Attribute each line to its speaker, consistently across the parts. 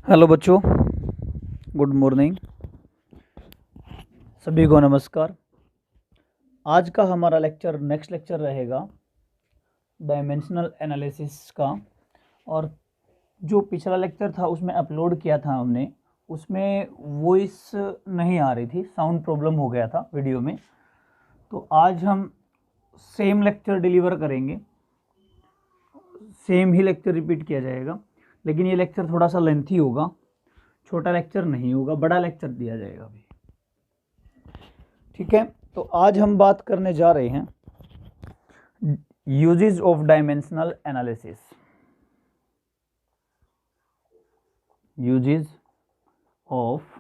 Speaker 1: Hello बच्चों, good morning. सभी को नमस्कार। आज का हमारा नेक्स्ट लेक्चर रहेगा डायमेंशनल एनालिसिस का। और जो पिछला लेक्चर था उसमें अपलोड किया था हमने, उसमें वॉइस नहीं आ रही थी, साउंड प्रॉब्लम हो गया था वीडियो में। तो आज हम सेम लेक्चर डिलीवर करेंगे, सेम ही लेक्चर रिपीट किया जाएगा, लेकिन ये लेक्चर थोड़ा सा लेंथी होगा, छोटा लेक्चर नहीं होगा, बड़ा लेक्चर दिया जाएगा अभी। ठीक है, तो आज हम बात करने जा रहे हैं uses of dimensional analysis. Uses of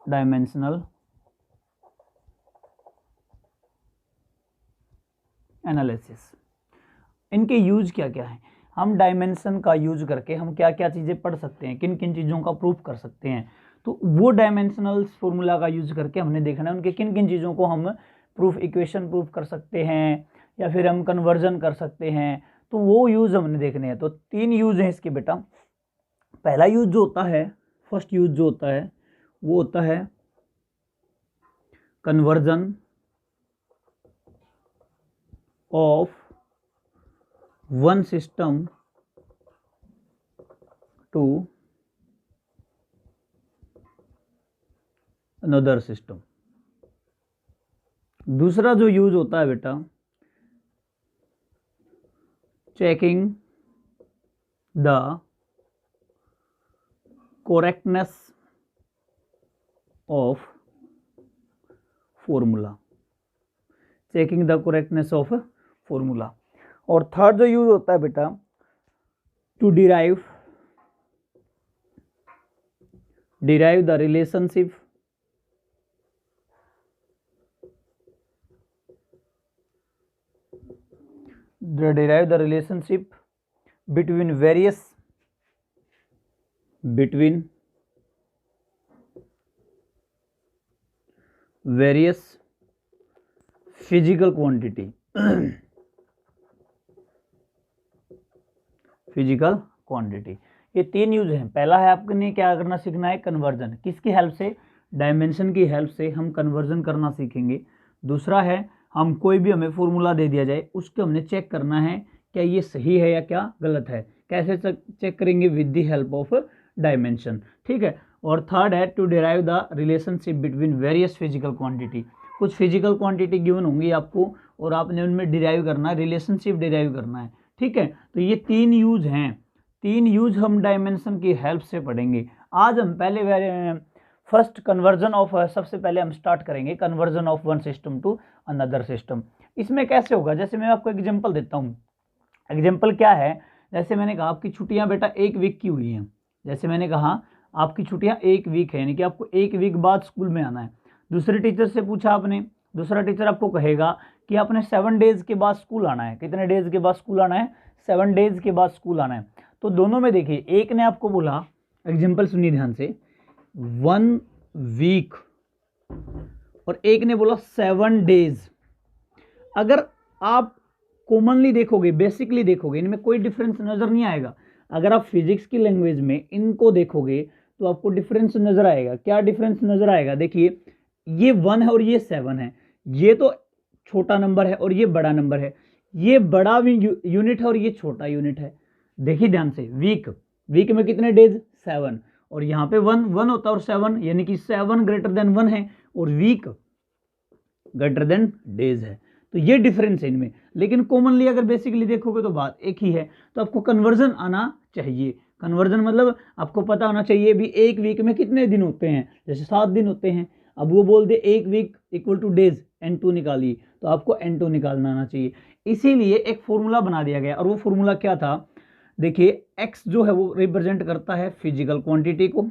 Speaker 1: dimensional analysis, इनके यूज क्या क्या हैं। हम डायमेंशन का यूज करके हम क्या क्या चीज़ें पढ़ सकते हैं, किन किन चीज़ों का प्रूफ कर सकते हैं। तो वो डायमेंशनल फॉर्मूला का यूज करके हमने देखना है उनके किन किन चीज़ों को हम प्रूफ, इक्वेशन प्रूफ कर सकते हैं या फिर हम कन्वर्जन कर सकते हैं। तो वो यूज हमने देखने हैं। तो 3 यूज हैं इसके बेटा। पहला यूज जो होता है, फर्स्ट यूज जो होता है वो होता है conversion of one system to another system. दूसरा जो यूज होता है बेटा, checking the correctness of formula, checking the correctness of formula. और थर्ड जो यूज होता है बेटा, to derive the relationship between various physical quantity ये 3 यूज हैं। पहला है आपने क्या करना सीखना है, कन्वर्जन। किसकी हेल्प से? डायमेंशन की हेल्प से हम कन्वर्जन करना सीखेंगे। दूसरा है हम कोई भी हमें फॉर्मूला दे दिया जाए उसको हमने चेक करना है क्या ये सही है या क्या गलत है। कैसे चेक करेंगे? With the help of dimension. ठीक है। और थर्ड है to derive the relationship between various physical quantity. कुछ फिजिकल क्वांटिटी गिवन होंगी आपको और आपने उनमें डिराइव करना है, रिलेशनशिप डिराइव करना है। ठीक है। तो ये 3 यूज हैं, 3 यूज हम डायमेंशन की हेल्प से पढ़ेंगे। आज हम पहले फर्स्ट कन्वर्जन ऑफ, सबसे पहले हम स्टार्ट करेंगे conversion of one system to another system. इसमें कैसे होगा? जैसे मैं आपको एग्जांपल देता हूँ। एग्जांपल क्या है? जैसे मैंने कहा आपकी छुट्टियां बेटा 1 वीक की हुई हैं। जैसे मैंने कहा आपकी छुट्टियां 1 वीक है, यानी कि आपको 1 वीक बाद स्कूल में आना है। दूसरे टीचर से पूछा आपने, दूसरा टीचर आपको कहेगा कि आपने 7 डेज के बाद स्कूल आना है। कितने डेज के बाद स्कूल आना है? 7 डेज के बाद स्कूल आना है। तो दोनों में देखिए, एक ने आपको बोला, एग्जाम्पल सुनिए ध्यान से, 1 वीक और एक ने बोला 7 डेज। अगर आप कॉमनली देखोगे, बेसिकली देखोगे, इनमें कोई डिफरेंस नजर नहीं आएगा। अगर आप फिजिक्स की लैंग्वेज में इनको देखोगे तो आपको डिफरेंस नजर आएगा। क्या डिफरेंस नजर आएगा? देखिए, ये 1 है और ये 7 है। ये तो छोटा नंबर है और ये बड़ा नंबर है। ये बड़ा यूनिट है और ये छोटा यूनिट है। देखिए ध्यान से, वीक में कितने डेज? 7। और यहाँ पे 1 होता है और 7, यानी कि 7 ग्रेटर देन 1 है और वीक ग्रेटर देन डेज है। तो ये डिफरेंस है इनमें। लेकिन कॉमनली अगर बेसिकली देखोगे तो बात एक ही है। तो आपको कन्वर्जन आना चाहिए। कन्वर्जन मतलब आपको पता होना चाहिए भी 1 वीक में कितने दिन होते हैं। जैसे 7 दिन होते हैं, अब वो बोल दे 1 week equal to days, N2 निकालिए, तो आपको N2 निकालना आना चाहिए। इसीलिए एक फॉर्मूला बना दिया गया। और वो फॉर्मूला क्या था? देखिए, x जो है वो रिप्रेजेंट करता है फिजिकल क्वांटिटी को,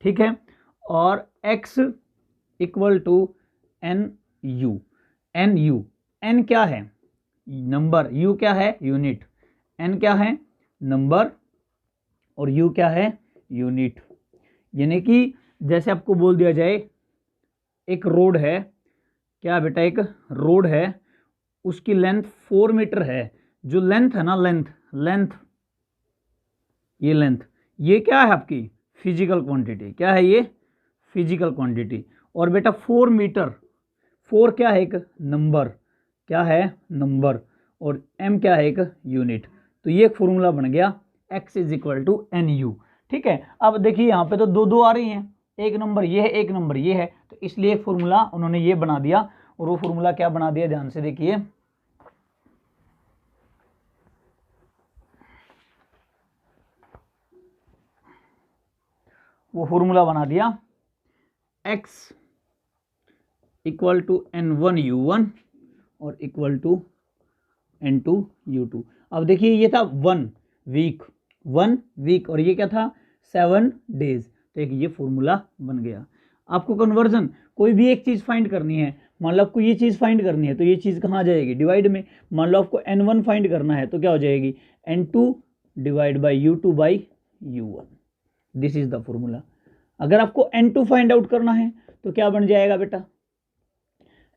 Speaker 1: ठीक है, और x equal to NU। N क्या है? नंबर। U क्या है? यूनिट। N क्या है? नंबर। और U क्या है? यूनिट। यानी कि जैसे आपको बोल दिया जाए एक रोड है, क्या है बेटा, एक रोड है, उसकी लेंथ 4 मीटर है। जो लेंथ है ना, लेंथ ये लेंथ, ये क्या है आपकी फिजिकल क्वांटिटी। क्या है ये फिजिकल क्वांटिटी। और बेटा 4 मीटर, 4 क्या है, एक नंबर, क्या है नंबर, और m क्या है, एक यूनिट। तो ये एक फॉर्मूला बन गया x = NU। ठीक है, अब देखिए यहाँ पे तो दो आ रही हैं, एक नंबर ये है, एक नंबर ये है, तो इसलिए एक फॉर्मूला उन्होंने ये बना दिया। और वो फॉर्मूला क्या बना दिया, ध्यान से देखिए, वो फॉर्मूला बना दिया x = N1U1 और = N2U2। अब देखिए ये था 1 वीक और ये क्या था 7 डेज। तो एक ये फॉर्मूला बन गया। आपको कन्वर्जन कोई भी एक चीज़ फाइंड करनी है, मान लो आपको ये चीज़ फाइंड करनी है, तो ये चीज़ कहाँ जाएगी, डिवाइड में। मान लो आपको N1 फाइंड करना है तो क्या हो जाएगी, N2 / U2/U1। This is the formula. अगर आपको N2 फाइंड आउट करना है तो क्या बन जाएगा बेटा,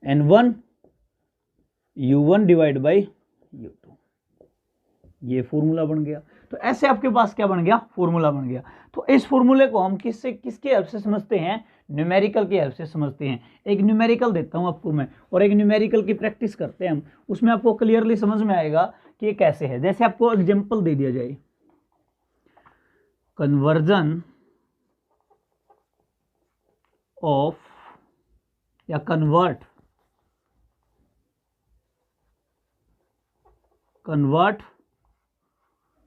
Speaker 1: N1 U1 / U2। ये फॉर्मूला बन गया। तो ऐसे आपके पास क्या बन गया, फॉर्मूला बन गया। तो इस फॉर्मूले को हम किसकी हेल्प से समझते हैं, न्यूमेरिकल की हेल्प से समझते हैं। एक न्यूमेरिकल देता हूं आपको मैं, और एक न्यूमेरिकल की प्रैक्टिस करते हैं हम, उसमें आपको क्लियरली समझ में आएगा कि ये कैसे है। जैसे आपको एग्जांपल दे दिया जाए, कन्वर्जन ऑफ या कन्वर्ट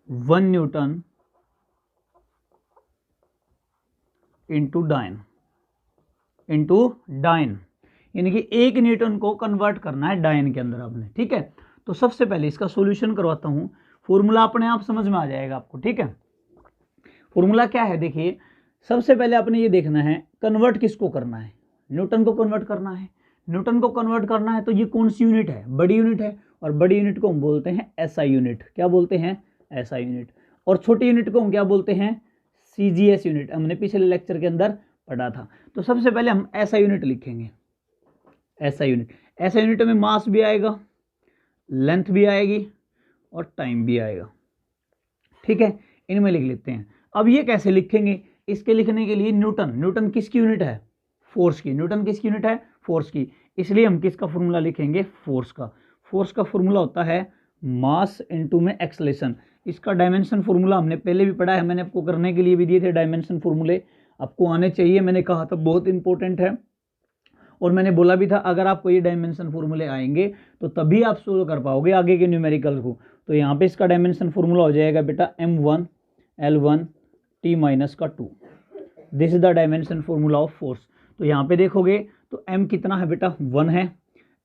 Speaker 1: 1 न्यूटन इंटू डाइन, यानी कि 1 न्यूटन को कन्वर्ट करना है डाइन के अंदर आपने। ठीक है, तो सबसे पहले इसका सॉल्यूशन करवाता हूं, फॉर्मूला अपने आप समझ में आ जाएगा आपको। ठीक है, फॉर्मूला क्या है, देखिए सबसे पहले आपने ये देखना है कन्वर्ट किसको करना है, न्यूटन को कन्वर्ट करना है। न्यूटन को कन्वर्ट करना है तो ये कौन सी यूनिट है, बड़ी यूनिट है, और बड़ी यूनिट को हम बोलते हैं SI यूनिट। क्या बोलते हैं, SI यूनिट। और छोटी यूनिट को हम क्या बोलते हैं, CGS यूनिट। हमने पिछले लेक्चर के अंदर पढ़ा था। तो सबसे पहले हम SI यूनिट लिखेंगे, SI यूनिट में मास भी आएगा, लेंथ भी आएगी और टाइम भी आएगा। ठीक है, इनमें लिख लेते हैं। अब ये कैसे लिखेंगे, इसके लिखने के लिए न्यूटन किसकी यूनिट है, फोर्स की। न्यूटन किसकी यूनिट है, फोर्स की। इसलिए हम किसका फॉर्मूला लिखेंगे, फोर्स का। फोर्स का फॉर्मूला होता है मास इनटू में एक्सेलरेशन। इसका डायमेंशन फॉर्मूला हमने पहले भी पढ़ा है, मैंने आपको करने के लिए भी दिए थे डायमेंशन फॉर्मूले, आपको आने चाहिए। मैंने कहा था बहुत इंपॉर्टेंट है, और मैंने बोला भी था अगर आपको ये डायमेंशन फॉर्मूले आएंगे तो तभी आप सोल्व कर पाओगे आगे के न्यूमेरिकल को। तो यहाँ पे इसका डायमेंशन फॉर्मूला हो जाएगा बेटा M1 L1 T-2। This is the dimension formula of force. तो यहाँ पे देखोगे तो M कितना है बेटा 1 है,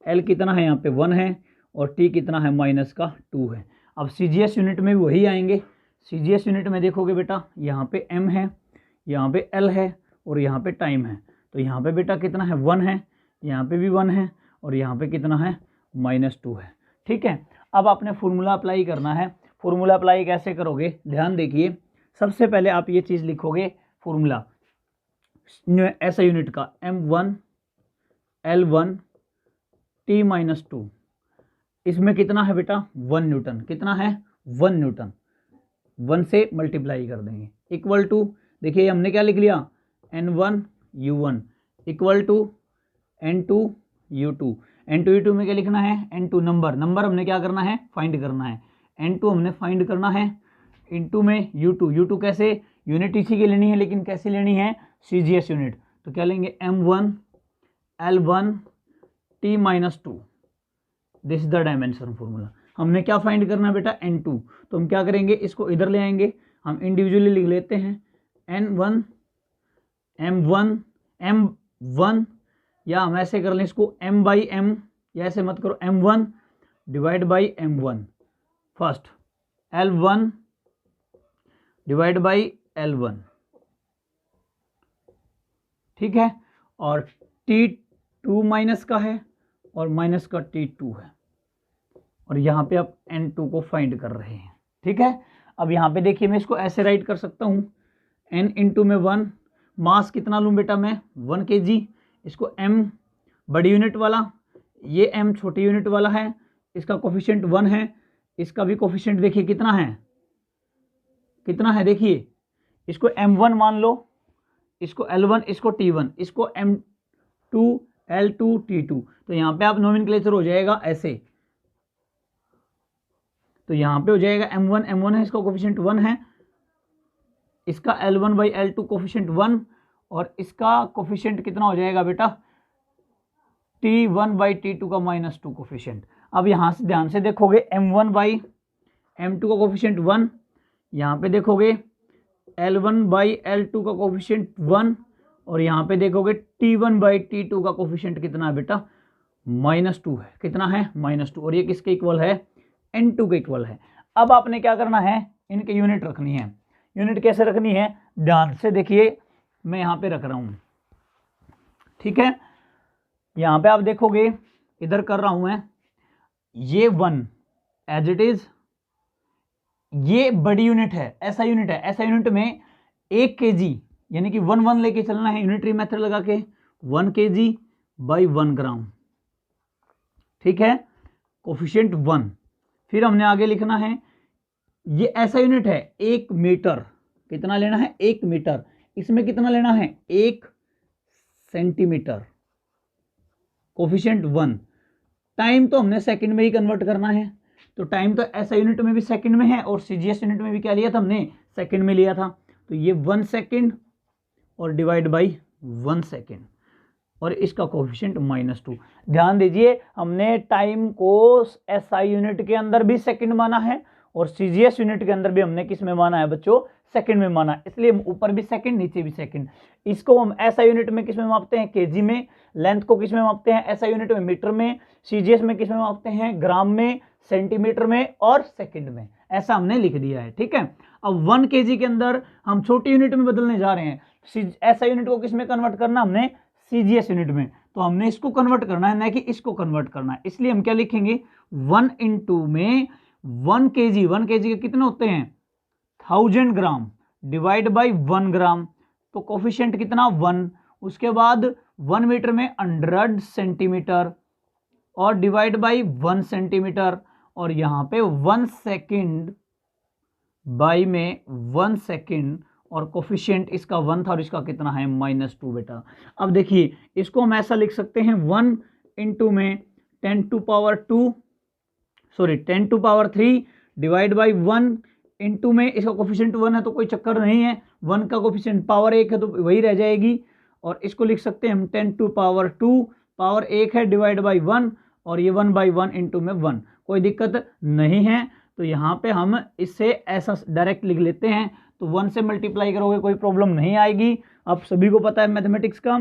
Speaker 1: L कितना है यहाँ पे 1 है, और T कितना है -2 है। अब CGS यूनिट में भी वही आएंगे। CGS यूनिट में देखोगे बेटा यहाँ पे M है, यहाँ पे L है, और यहाँ पे टाइम है। तो यहाँ पे बेटा कितना है 1 है, यहाँ पे भी 1 है, और यहाँ पे कितना है -2 है। ठीक है, अब आपने फॉर्मूला अप्लाई करना है। फॉर्मूला अप्लाई कैसे करोगे, ध्यान देखिए। सबसे पहले आप ये चीज़ लिखोगे फॉर्मूला ऐसा यूनिट का M1 L1 T-2। इसमें कितना है बेटा 1 न्यूटन, कितना है 1 न्यूटन, 1 से मल्टीप्लाई कर देंगे, इक्वल टू, देखिए हमने क्या लिख लिया N1 U1 equal to N2 U2। N2 U2 में क्या लिखना है, N2 नंबर हमने क्या करना है, फाइंड करना है। N2 हमने फाइंड करना है, इंटू में U2 कैसे, यूनिट इसी की लेनी है, लेकिन कैसे लेनी है, CGS यूनिट। तो क्या लेंगे M1 L1 T-2। This is the dimension formula. हमने क्या फाइंड करना है बेटा N2, तो हम क्या करेंगे, इसको इधर ले आएंगे, हम इंडिविजुअली लिख लेते हैं M1 या हम ऐसे कर लें इसको M/M, या ऐसे मत करो, M1 / M1 first, L1 / L1। ठीक है, और T2 माइनस का है और माइनस का T2 है, और यहाँ पे आप N2 को फाइंड कर रहे हैं। ठीक है, अब यहाँ पे देखिए मैं इसको ऐसे राइट कर सकता हूँ, N इंटू में 1, मास कितना लूँ बेटा मैं 1 kg, इसको M बड़ी यूनिट वाला ये m छोटी यूनिट वाला है, इसका कोफिशिएंट 1 है, इसका भी कोफिशिएंट देखिए कितना है, देखिए इसको m1 मान लो, इसको L1, इसको T1, इसको M2 L2 T2। तो यहाँ पे आप नोमेनक्लेचर हो जाएगा ऐसे, तो यहाँ पे हो जाएगा m1 है, इसका कोफिशिएंट 1 है, इसका L1/L2 कोफिशिएंट 1, और इसका कोफिशिएंट कितना हो जाएगा बेटा, T1/T2 का -2 कोफिशिएंट। अब यहाँ से ध्यान से देखोगे M1/M2 का कोफिशिएंट 1, यहाँ पे देखोगे L1/L2 का कोफिशिएंट 1, और यहाँ पे देखोगे T1/T2 का कोफिशिएंट कितना है बेटा, -2 है। कितना है, -2, और ये किसके इक्वल है, N2 के इक्वल है। अब आपने क्या करना है, इनके यूनिट रखनी है। यूनिट कैसे रखनी है, ध्यान से देखिए, मैं यहाँ पे रख रहा हूँ, ठीक है। यहाँ पे आप देखोगे, इधर कर रहा हूँ मैं, ये 1 एज इट इज, ये बड़ी यूनिट है, ऐसा यूनिट है, ऐसा यूनिट में 1 kg यानी कि 1 लेके चलना है यूनिटरी मेथड लगा के, 1 kg/1 ग्राम, ठीक है, कोफिशिएंट 1। फिर हमने आगे लिखना है, ये ऐसा यूनिट है 1 मीटर, कितना लेना है, 1 मीटर, इसमें कितना लेना है, 1 सेंटीमीटर, कोफिशिएंट 1। टाइम तो हमने सेकंड में ही कन्वर्ट करना है, तो टाइम तो ऐसा यूनिट में भी सेकंड में है, और सीजीएस यूनिट में भी क्या लिया था हमने, सेकंड में लिया था। तो ये 1 सेकंड और डिवाइड बाई 1 सेकंड, और इसका कोफिशिएंट -2। ध्यान दीजिए, हमने टाइम को एसआई यूनिट के अंदर भी सेकंड माना है, और सीजीएस यूनिट के अंदर भी हमने किस में माना है बच्चों, सेकंड में माना है, इसलिए ऊपर भी सेकंड नीचे भी सेकंड। इसको हम एसआई यूनिट में किस में मापते हैं, केजी में, लेंथ को किस में मापते हैं, एसआई यूनिट में मीटर में, सीजीएस में किस में मापते हैं, ग्राम में, सेंटीमीटर में और सेकंड में, ऐसा हमने लिख दिया है, ठीक है। अब 1 kg के अंदर हम छोटी यूनिट में बदलने जा रहे हैं, एसआई यूनिट को किस में कन्वर्ट करना, हमने सीजीएस यूनिट में, तो हमने इसको कन्वर्ट करना है, ना कि इसको कन्वर्ट करना है, इसलिए हम क्या लिखेंगे, 1 × में 1 kg के कितने होते हैं, 1000 ग्राम डिवाइड बाई 1 ग्राम, तो कोफिशिएंट कितना 1, उसके बाद 1 मीटर में 100 सेंटीमीटर और डिवाइड बाई 1 सेंटीमीटर, और यहाँ पे 1 सेकंड बाई में 1 सेकंड, और कोफिशिएंट इसका 1 था और इसका कितना है, -2 बेटा। अब देखिए, इसको हम ऐसा लिख सकते हैं, 1 × में 10⁻3 डिवाइड बाई 1 × में इसका कोफिशिएंट 1 है तो कोई चक्कर नहीं है, 1 का कोफिशिएंट पावर 1 है तो वही रह जाएगी, और इसको लिख सकते हैं हम 10⁻2 पावर 1 है डिवाइड बाई 1, और ये 1/1 × में 1, कोई दिक्कत नहीं है। तो यहाँ पे हम इससे ऐसा डायरेक्ट लिख लेते हैं, तो 1 से मल्टीप्लाई करोगे कोई प्रॉब्लम नहीं आएगी, आप सभी को पता है मैथमेटिक्स का।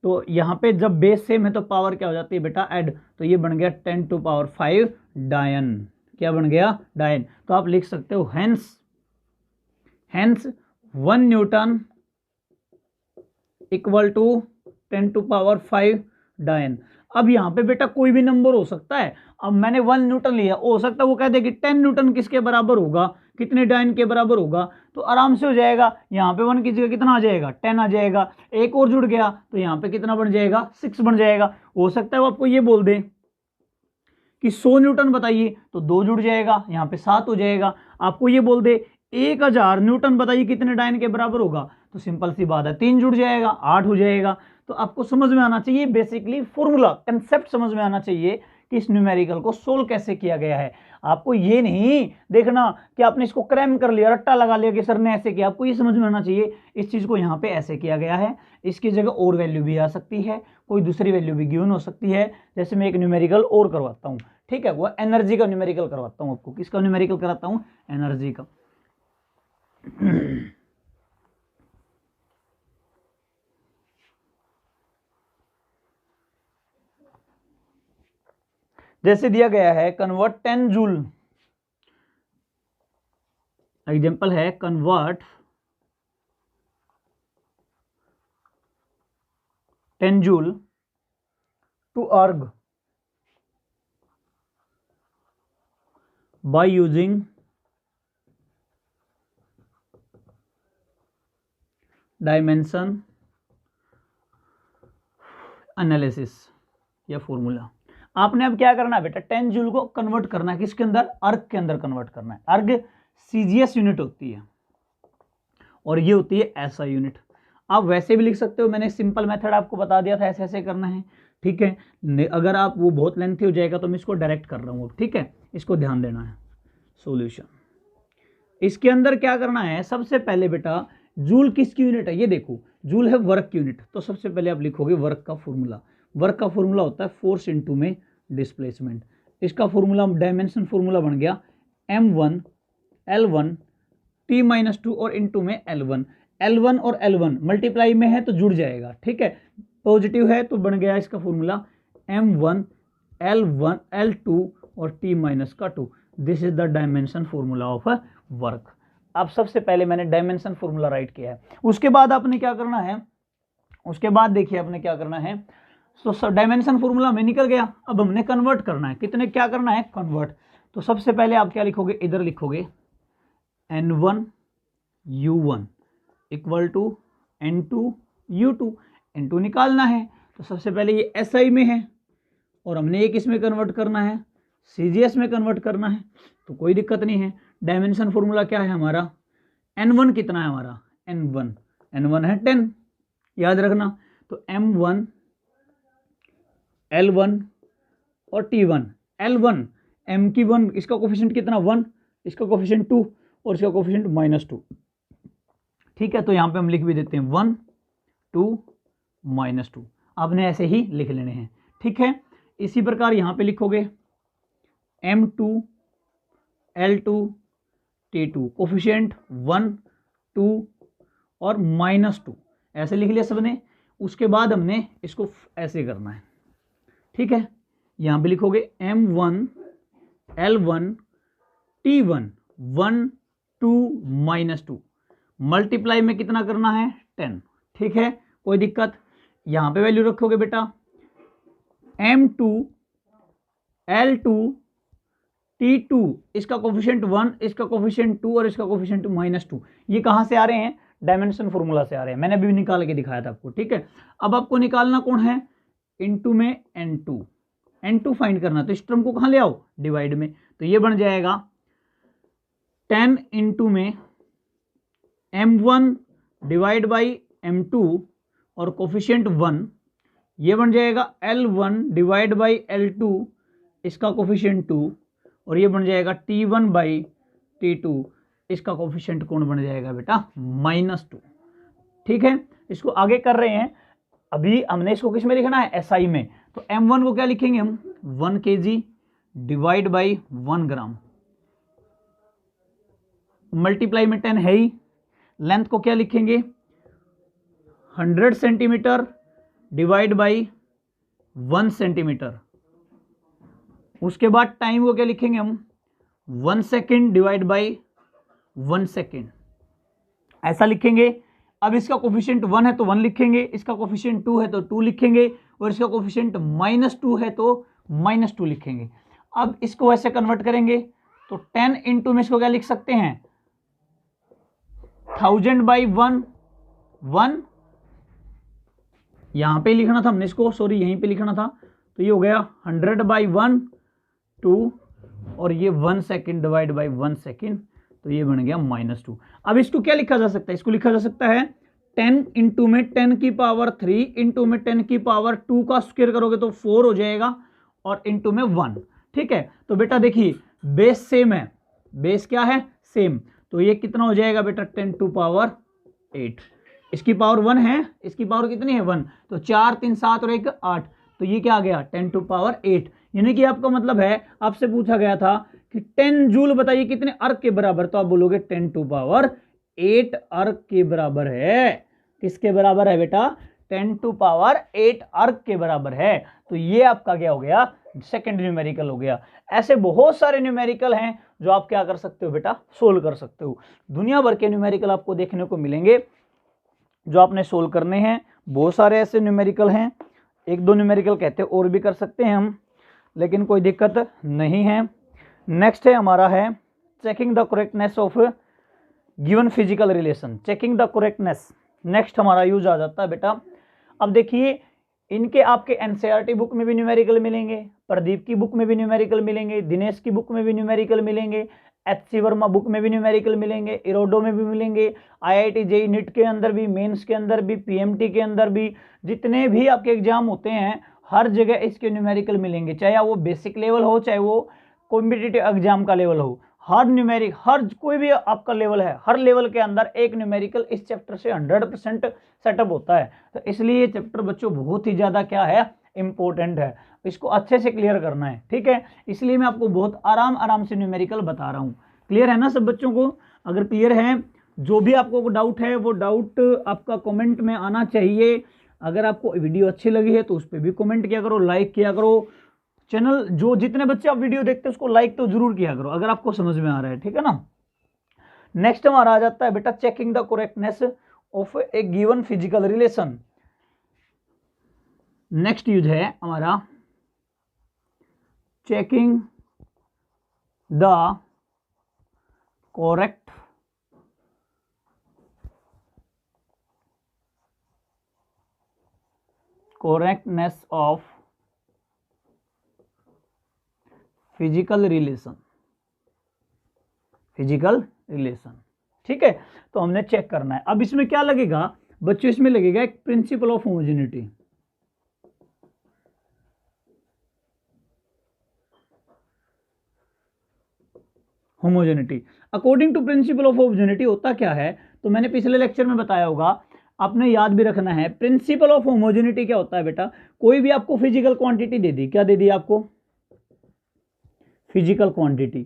Speaker 1: तो यहाँ पे जब बेस सेम है तो पावर क्या हो जाती है बेटा, ऐड, तो ये बन गया 10⁵ डायन, क्या बन गया, डायन। तो आप लिख सकते हो हेंस 1 न्यूटन इक्वल टू 10⁵ डायन। अब यहाँ पे बेटा कोई भी नंबर हो सकता है, अब मैंने 1 न्यूटन लिया, हो सकता है वो कह दे कि 10 न्यूटन किसके बराबर होगा, कितने डायन के बराबर होगा, तो आराम से हो जाएगा, यहाँ पे 1 की जगह कितना आ जाएगा, 10 आ जाएगा, एक और जुड़ गया तो यहाँ पे कितना बन जाएगा, 6 बन जाएगा। हो सकता है वो आपको ये बोल दे कि 100 न्यूटन बताइए, तो 2 जुड़ जाएगा, यहाँ पे 7 हो जाएगा। आपको ये बोल दे 1000 न्यूटन बताइए कितने डायन के बराबर होगा, तो सिंपल सी बात है 3 जुड़ जाएगा, 8 हो जाएगा। तो आपको समझ में आना चाहिए, बेसिकली फॉर्मूला कंसेप्ट समझ में आना चाहिए कि इस न्यूमेरिकल को सोल्व कैसे किया गया है। आपको ये नहीं देखना कि आपने इसको क्रैम कर लिया, रट्टा लगा लिया कि सर ने ऐसे किया, आपको ये समझ में आना चाहिए इस चीज को यहाँ पे ऐसे किया गया है, इसकी जगह और वैल्यू भी आ सकती है, कोई दूसरी वैल्यू भी गिवन हो सकती है। जैसे मैं एक न्यूमेरिकल और करवाता हूँ, ठीक है, वो एनर्जी का न्यूमेरिकल करवाता हूँ आपको। किसका न्यूमेरिकल कराता हूँ, एनर्जी का। जैसे दिया गया है कन्वर्ट 10 जूल, एग्जांपल है कन्वर्ट 10 जूल टू अर्ग by using dimension एनालिसिस या फॉर्मूला। आपने अब क्या करना है बेटा, 10 जूल को कन्वर्ट करना है किसके अंदर, अर्ग के अंदर कन्वर्ट करना है। अर्ग सीजीएस यूनिट होती है और ये होती है एसआई यूनिट। आप वैसे भी लिख सकते हो, मैंने सिंपल मेथड आपको बता दिया था, ऐसे ऐसे करना है, ठीक है। अगर आप वो बहुत लेंथी हो जाएगा तो मैं इसको डायरेक्ट कर रहा हूँ, ठीक है, इसको ध्यान देना है। सॉल्यूशन, इसके अंदर क्या करना है, सबसे पहले बेटा जूल किसकी यूनिट है, ये देखो जूल है वर्क की यूनिट, तो सबसे पहले आप लिखोगे वर्क का फॉर्मूला। वर्क का फॉर्मूला होता है फोर्स इनटू में डिस्प्लेसमेंट। इसका फॉर्मूला डायमेंशन फॉर्मूला बन गया m1 L1 T-2 और इनटू में L1। L1 और L1 मल्टीप्लाई में है तो जुड़ जाएगा, ठीक है, पॉजिटिव है तो बन गया इसका फॉर्मूला m1 L1 L2 और T-2। This is the dimension formula of work. अब सबसे पहले मैंने डायमेंशन फॉर्मूला राइट किया है, उसके बाद आपने क्या करना है, उसके बाद देखिए आपने क्या करना है, तो डायमेंशन फॉर्मूला में निकल गया। अब हमने कन्वर्ट करना है, कितने क्या करना है, कन्वर्ट। तो सबसे पहले आप क्या लिखोगे, इधर लिखोगे N1 U1 equal to N2 U2। N2 निकालना है तो सबसे पहले ये SI में है और हमने ये किस में कन्वर्ट करना है, CGS में कन्वर्ट करना है, तो कोई दिक्कत नहीं है। डायमेंशन फॉर्मूला क्या है हमारा, N1 कितना है हमारा, N1 है 10, याद रखना। तो M1 L1 और T1, L1 M की 1, इसका कोफिशिएंट कितना 1, इसका कोफिशिएंट 2 और इसका कोफिशिएंट -2, ठीक है। तो यहाँ पे हम लिख भी देते हैं 1 2 -2, आपने ऐसे ही लिख लेने हैं, ठीक है। इसी प्रकार यहाँ पे लिखोगे M2 L2 T2, कोफिशिएंट 1 2 और -2, ऐसे लिख लिया सबने। उसके बाद हमने इसको ऐसे करना है, ठीक है। यहाँ पे लिखोगे M1 L1 T1 1 2 -2, मल्टीप्लाई में कितना करना है 10, ठीक है, कोई दिक्कत। यहाँ पे वैल्यू रखोगे बेटा M2 L2 T2, इसका कोफिशिएंट 1, इसका कोफिशिएंट 2 और इसका कोफिशिएंट -2। ये कहाँ से आ रहे हैं, डायमेंशन फॉर्मूला से आ रहे हैं, मैंने अभी निकाल के दिखाया था आपको, ठीक है। अब आपको निकालना कौन है, इनटू में N2 फाइंड करना, तो इस टर्म को कहाँ ले आओ, डिवाइड में, तो ये बन जाएगा 10 इनटू में M1 डिवाइड बाई M2 और कोफिशिएंट 1, ये बन जाएगा L1 डिवाइड बाई L2, इसका कोफिशिएंट 2 और ये बन जाएगा T1 बाई T2, इसका कोफिशिएंट कौन बन जाएगा बेटा, -2, ठीक है। इसको आगे कर रहे हैं, अभी हमने इसको किस में लिखना है, SI में। तो M1 को क्या लिखेंगे हम, 1 kg divide by 1 gram, multiply में 10 है ही। लेंथ को क्या लिखेंगे, 100 सेंटीमीटर डिवाइड बाई 1 सेंटीमीटर। उसके बाद टाइम को क्या लिखेंगे हम, 1 सेकेंड डिवाइड बाई 1 सेकेंड, ऐसा लिखेंगे। अब इसका कोफिशिएंट 1 है तो 1 लिखेंगे, इसका कोफिशिएंट 2 है तो 2 लिखेंगे और इसका कोफिशिएंट -2 है तो -2 लिखेंगे। अब इसको ऐसे कन्वर्ट करेंगे तो 10 इंटू में इसको क्या लिख सकते हैं, 1000 बाई 1 यहां पे लिखना था हमने इसको, सॉरी यहीं पे लिखना था, तो ये हो गया 100 बाई 1 2 और ये 1 सेकेंड डिवाइड बाई 1 सेकेंड, तो ये बन गया -2। अब इसको क्या लिखा जा सकता है, इसको लिखा जा सकता है 10 इंटू में 10 की पावर 3 इंटू में 10 की पावर 2 का स्क्वायर करोगे तो 4 हो जाएगा और इंटू में 1, ठीक है। तो बेटा देखिए बेस सेम है, बेस क्या है, सेम, तो ये कितना हो जाएगा बेटा 10 टू पावर 8, इसकी पावर 1 है, इसकी पावर कितनी है 1, तो 4 3 7 और 1 8, तो ये क्या आ गया 10 टू पावर 8। यानी कि आपका मतलब है, आपसे पूछा गया था कि 10 जूल बताइए कितने अर्क के बराबर, तो आप बोलोगे 10 टू पावर 8 अर्क के बराबर है। किसके बराबर है बेटा, 10 टू पावर 8 अर्क के बराबर है। तो ये आपका क्या हो गया, सेकंड न्यूमेरिकल हो गया। ऐसे बहुत सारे न्यूमेरिकल हैं जो आप क्या कर सकते हो बेटा, सोल्व कर सकते हो। दुनिया भर के न्यूमेरिकल आपको देखने को मिलेंगे जो आपने सोल्व करने हैं, बहुत सारे ऐसे न्यूमेरिकल हैं, 1-2 न्यूमेरिकल कहते हैं और भी कर सकते हैं हम, लेकिन कोई दिक्कत नहीं है। नेक्स्ट है हमारा है checking the correctness of given physical relation, checking the correctness. Next हमारा यूज आ जाता है बेटा, अब देखिए इनके आपके एनसीईआरटी बुक में भी न्यूमेरिकल मिलेंगे, प्रदीप की बुक में भी न्यूमेरिकल मिलेंगे, दिनेश की बुक में भी न्यूमेरिकल मिलेंगे, एचसी वर्मा बुक में भी न्यूमेरिकल मिलेंगे, इरोडो में भी मिलेंगे, आईआईटी जेईई नीट के अंदर भी, मेंस के अंदर भी, पीएमटी के अंदर भी, जितने भी आपके एग्जाम होते हैं हर जगह इसके न्यूमेरिकल मिलेंगे, चाहे वो बेसिक लेवल हो चाहे वो कॉम्पिटिटिव एग्जाम का लेवल हो। हर कोई भी आपका लेवल है, हर लेवल के अंदर एक न्यूमेरिकल इस चैप्टर से 100% सेटअप होता है। तो इसलिए ये चैप्टर बच्चों बहुत ही ज़्यादा क्या है, इंपॉर्टेंट है, इसको अच्छे से क्लियर करना है, ठीक है। इसलिए मैं आपको बहुत आराम से न्यूमेरिकल बता रहा हूँ। क्लियर है ना सब बच्चों को? अगर क्लियर है, जो भी आपको डाउट है वो डाउट आपका कमेंट में आना चाहिए। अगर आपको वीडियो अच्छी लगी है तो उस पर भी कमेंट किया करो, लाइक किया करो। चैनल जो जितने बच्चे आप वीडियो देखते हैं उसको लाइक तो जरूर किया करो अगर आपको समझ में आ रहा है, ठीक है ना। नेक्स्ट हमारा आ जाता है बेटा checking the correctness of A given physical relation. Next use है हमारा checking the correctness of physical relation, ठीक है। तो हमने चेक करना है। अब इसमें क्या लगेगा बच्चों, इसमें लगेगा एक principle of homogeneity. According to principle of homogeneity होता क्या है, तो मैंने पिछले लेक्चर में बताया होगा, आपने याद भी रखना है। प्रिंसिपल ऑफ होमोजेनिटी क्या होता है बेटा, कोई भी आपको फिजिकल क्वांटिटी दे दी, क्या दे दी आपको, फिजिकल क्वांटिटी,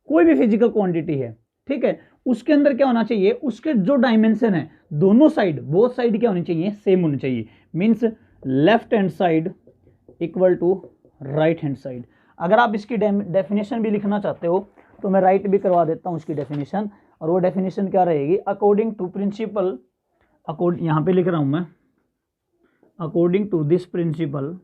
Speaker 1: कोई भी फिजिकल क्वांटिटी है, ठीक है, उसके अंदर क्या होना चाहिए, उसके जो डायमेंशन है दोनों साइड, बोथ साइड क्या होनी चाहिए, सेम होनी चाहिए। Means left hand side equal to right hand side. अगर आप इसकी डेफिनेशन भी लिखना चाहते हो तो मैं राइट भी करवा देता हूं उसकी डेफिनेशन, और वो डेफिनेशन क्या रहेगी, अकॉर्डिंग टू प्रिंसिपल, यहां पे लिख रहा हूं मैं, according to this principle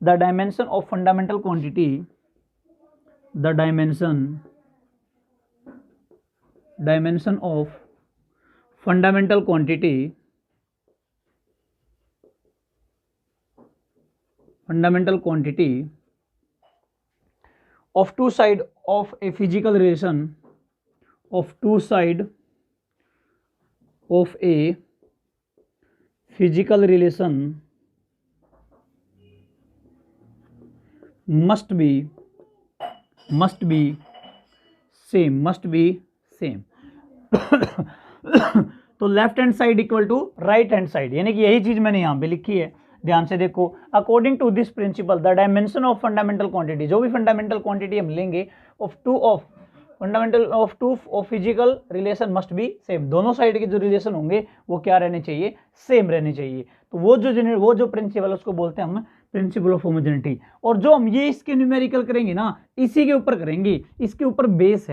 Speaker 1: the dimension of fundamental quantity of two side of a physical relation, must be same तो left hand side equal to right hand side, यानी कि यही चीज मैंने यहां पे लिखी है, ध्यान से देखो। According to this principle the dimension of fundamental quantity, जो भी फंडामेंटल क्वांटिटी हम लेंगे of to physical relation must be same, दोनों साइड के जो रिलेशन होंगे वो क्या रहने चाहिए, सेम रहने चाहिए। तो वो जो प्रिंसिपल उसको बोलते हैं हम प्रिंसिपल ऑफ होमोजेनिटी। और जो हम ये इसके न्यूमेरिकल करेंगे ना, इसी के ऊपर करेंगे, इसके ऊपर बेस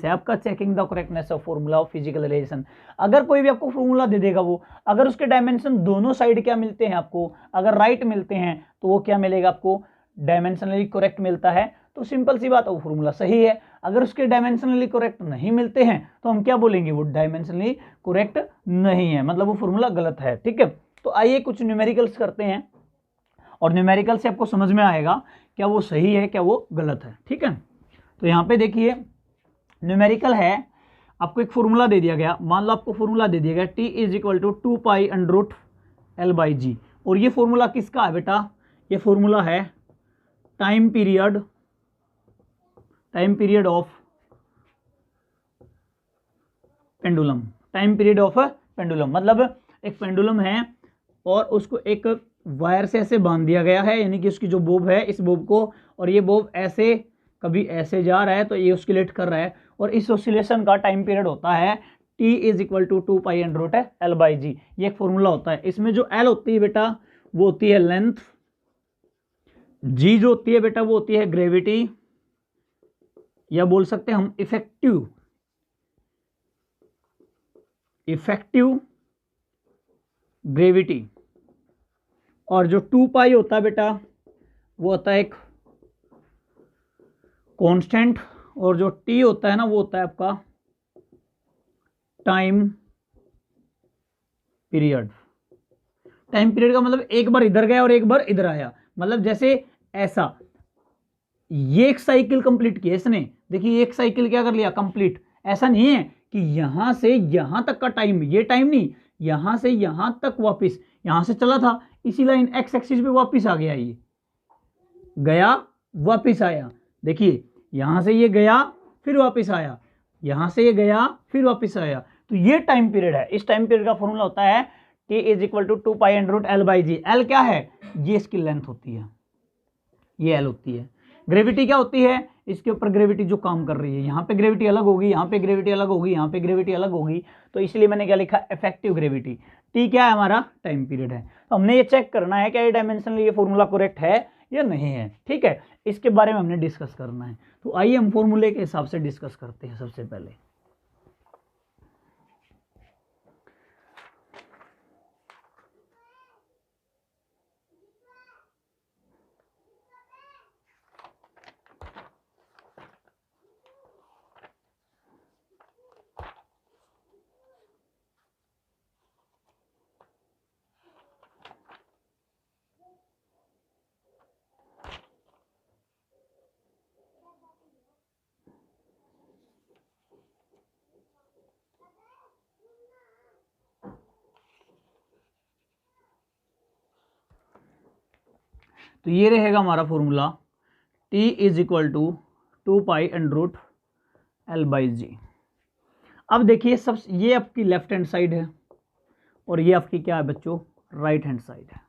Speaker 1: है आपका checking the correctness of formula of physical relation. अगर कोई भी आपको फॉर्मूला दे देगा वो, अगर उसके डायमेंशन दोनों साइड क्या मिलते हैं आपको, अगर राइट मिलते हैं तो वो क्या मिलेगा आपको, डायमेंशनली करेक्ट मिलता है, तो सिंपल सी बात है वो फॉर्मूला सही है। अगर उसके डायमेंशनली करेक्ट नहीं मिलते हैं तो हम क्या बोलेंगे, वो डायमेंशनली करेक्ट नहीं है, मतलब वो फॉर्मूला गलत है, ठीक है। तो आइए कुछ न्यूमेरिकल्स करते हैं और न्यूमेरिकल से आपको समझ में आएगा क्या वो सही है क्या वो गलत है, ठीक है। तो यहाँ पे देखिए न्यूमेरिकल है, आपको एक फॉर्मूला दे दिया गया, मान लो आपको फॉर्मूला दे दिया गया T is equal to 2π√L/g, और ये फॉर्मूला किसका है बेटा, ये फॉर्मूला है टाइम पीरियड ऑफ पेंडुलम, मतलब एक पेंडुलम है और उसको एक वायर से ऐसे बांध दिया गया है, यानी कि उसकी जो बोब है, इस बोब को, और ये बोब ऐसे कभी ऐसे जा रहा है तो ये ऑसिलेट कर रहा है, और इस ऑसिलेशन का टाइम पीरियड होता है T is equal to 2π√L/g। ये एक फॉर्मूला होता है। इसमें जो L होती है बेटा वो होती है लेंथ, G जो होती है बेटा वो होती है ग्रेविटी, या बोल सकते हैं हम इफेक्टिव ग्रेविटी, और जो 2π होता है बेटा वो होता है एक कांस्टेंट और जो टी होता है ना वो होता है आपका टाइम पीरियड। टाइम पीरियड का मतलब एक बार इधर गया और एक बार इधर आया, मतलब जैसे ऐसा, ये एक साइकिल कंप्लीट की इसने, देखिए एक साइकिल क्या कर लिया कंप्लीट। ऐसा नहीं है कि यहां से यहां तक का टाइम, ये टाइम नहीं, यहां से यहां तक वापस, यहां से चला था इसी लाइन एक्स एक्सिस पे वापस आ गया, ये गया वापस आया, देखिए यहां से ये गया फिर वापस आया, यहां से ये गया फिर वापस आया, तो ये टाइम पीरियड है। इस टाइम पीरियड का फॉर्मूला होता है t is equal to 2π√L/g। L क्या है, ये इसकी लेंथ होती है, ये L होती है। ग्रेविटी क्या होती है, इसके ऊपर ग्रेविटी जो काम कर रही है, यहाँ पे ग्रेविटी अलग होगी, यहाँ पे ग्रेविटी अलग होगी, यहाँ पे ग्रेविटी अलग होगी, तो इसलिए मैंने क्या लिखा इफेक्टिव ग्रेविटी। टी क्या है हमारा, टाइम पीरियड है। तो हमने ये चेक करना है क्या ये डायमेंशनली ये फॉर्मूला करेक्ट है या नहीं है, ठीक है, इसके बारे में हमने डिस्कस करना है। तो आइए हम फॉर्मूले के हिसाब से डिस्कस करते हैं। सबसे पहले तो ये रहेगा हमारा formula t is equal to 2π√L/g। अब देखिए सब, ये आपकी लेफ्ट हैंड साइड है और ये आपकी क्या है बच्चों, राइट हैंड साइड है।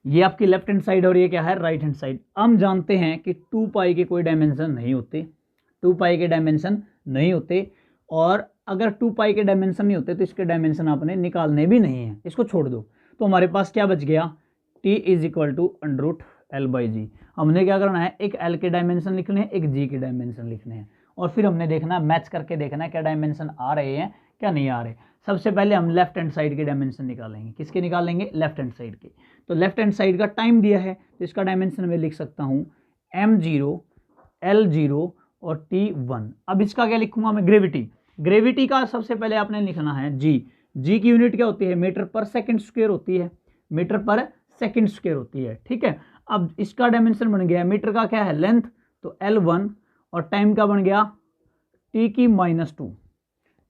Speaker 1: ये आपकी लेफ्ट हैंड साइड और ये क्या है, राइट हैंड साइड। हम जानते हैं कि 2π के कोई डायमेंशन नहीं होते, 2π के डायमेंशन नहीं होते, और अगर 2π के डायमेंशन नहीं होते तो इसके डायमेंशन आपने निकालने भी नहीं है, इसको छोड़ दो। तो हमारे पास क्या बच गया, t is equal to √L/g। हमने क्या करना है, एक L के डायमेंशन लिखने हैं, एक G के डायमेंशन लिखने हैं, और फिर हमने देखना है मैच करके देखना है क्या डायमेंशन आ रहे हैं क्या नहीं आ रहे। सबसे पहले हम लेफ्ट हैंड साइड के डायमेंशन निकालेंगे। किसके निकालेंगे, लेफ्ट हैंड साइड के। तो लेफ्ट हैंड साइड का टाइम दिया है तो इसका डायमेंशन मैं लिख सकता हूँ m0, L0 और t1। अब इसका क्या लिखूंगा मैं, ग्रेविटी। ग्रेविटी का सबसे पहले आपने लिखना है g। g की यूनिट क्या होती है, मीटर पर सेकेंड स्क्वायर होती है, मीटर पर सेकेंड स्क्वायर होती है, ठीक है। अब इसका डायमेंशन बन गया, मीटर का क्या है लेंथ, तो L1, और टाइम का बन गया t की -2,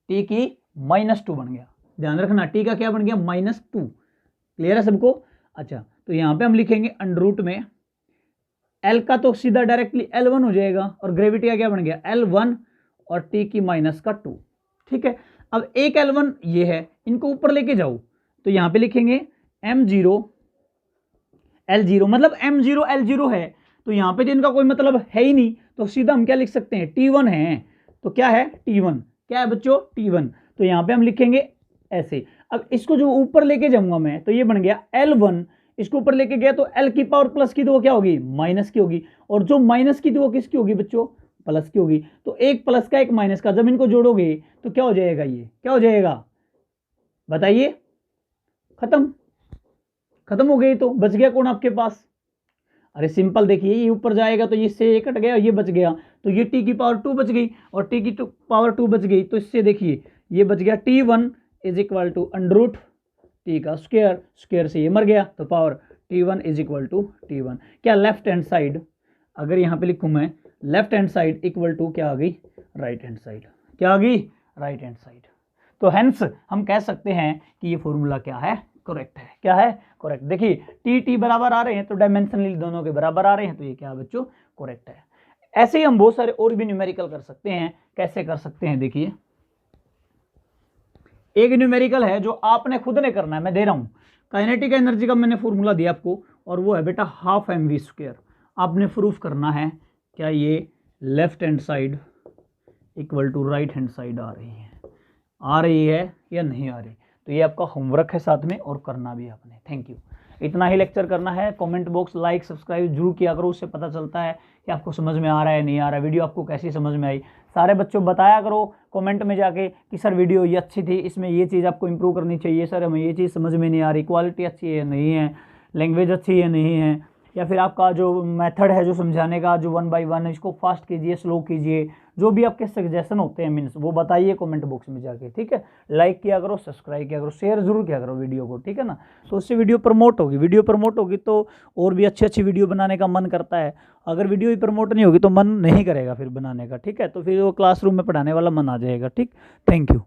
Speaker 1: t की -2 बन गया। ध्यान रखना t का क्या बन गया, -2। क्लियर है सबको। अच्छा, तो यहाँ पे हम लिखेंगे अंडर में L का तो सीधा डायरेक्टली L1 हो जाएगा, और ग्रेविटी का क्या बन गया L1 और t की -2, ठीक है। अब एक L1 ये है, इनको ऊपर लेके जाओ, तो यहाँ पे लिखेंगे m0 L0, मतलब m0 L0 है, तो यहाँ पे तो इनका कोई मतलब है ही नहीं, तो सीधा हम क्या लिख सकते हैं, T1 है। तो क्या है T1, क्या है बच्चों T1। तो यहाँ पे हम लिखेंगे ऐसे। अब इसको जो ऊपर लेके जाऊंगा मैं, तो ये बन गया L1, इसको ऊपर लेके गया तो L की पावर प्लस की दो क्या होगी, माइनस की होगी, और जो माइनस की दो किसकी होगी बच्चों, प्लस की होगी। तो एक प्लस का एक माइनस का, जब इनको जोड़ोगे तो क्या हो जाएगा, ये क्या हो जाएगा बताइए, खत्म, खत्म हो गई। तो बच गया कौन आपके पास, अरे सिंपल, देखिए ये ऊपर जाएगा तो इससे ये कट गया, ये बच गया, तो ये t की पावर 2 बच गई, और t की पावर 2 बच गई, तो इससे देखिए ये बच गया T1 is equal to under t का स्क्वायर, स्क्वायर से ये मर गया, तो power T1 is equal to T1। क्या लेफ्ट हैंड साइड, अगर यहाँ पे लिखूँ मैं left hand side equal to क्या आ गई, राइट हैंड साइड, क्या आ गई, राइट हैंड साइड। तो हेंस हम कह सकते हैं कि ये फॉर्मूला क्या है, करेक्ट है। क्या है, करेक्ट। देखिए टी टी बराबर आ रहे हैं तो डायमेंशनली दोनों के बराबर आ रहे हैं, तो ये क्या बच्चों, करेक्ट है। ऐसे ही हम बहुत सारे और भी न्यूमेरिकल कर सकते हैं। कैसे कर सकते हैं, देखिए एक न्यूमेरिकल है जो आपने खुद ने करना है, मैं दे रहा हूं। काइनेटिक एनर्जी का मैंने फॉर्मूला दिया आपको, और वो है बेटा हाफ mv²। आपने प्रूफ करना है क्या ये left hand side equal to right hand side आ रही है या नहीं आ रही। तो ये आपका होमवर्क है साथ में, और करना भी आपने। Thank you. इतना ही लेक्चर करना है। कमेंट बॉक्स लाइक सब्सक्राइब जरूर किया करो, उससे पता चलता है कि आपको समझ में आ रहा है नहीं आ रहा है, वीडियो आपको कैसी समझ में आई। सारे बच्चों बताया करो कमेंट में जाके कि सर वीडियो ये अच्छी थी, इसमें ये चीज़ आपको इंप्रूव करनी चाहिए, सर हमें ये चीज़ समझ में नहीं आ रही, क्वालिटी अच्छी है नहीं है, लैंग्वेज अच्छी है नहीं है, या फिर आपका जो मेथड है जो समझाने का, जो 1 बाय 1 है, इसको फास्ट कीजिए, स्लो कीजिए, जो भी आपके सजेशन होते हैं मीन्स वो बताइए कमेंट बॉक्स में जाके, ठीक है। लाइक किया करो, सब्सक्राइब किया करो, शेयर जरूर किया करो वीडियो को, ठीक है ना। तो उससे वीडियो प्रमोट होगी तो और भी अच्छी अच्छी वीडियो बनाने का मन करता है। अगर वीडियो ही प्रमोट नहीं होगी तो मन नहीं करेगा फिर बनाने का, ठीक है। तो फिर वो क्लासरूम में पढ़ाने वाला मन आ जाएगा, ठीक। Thank you.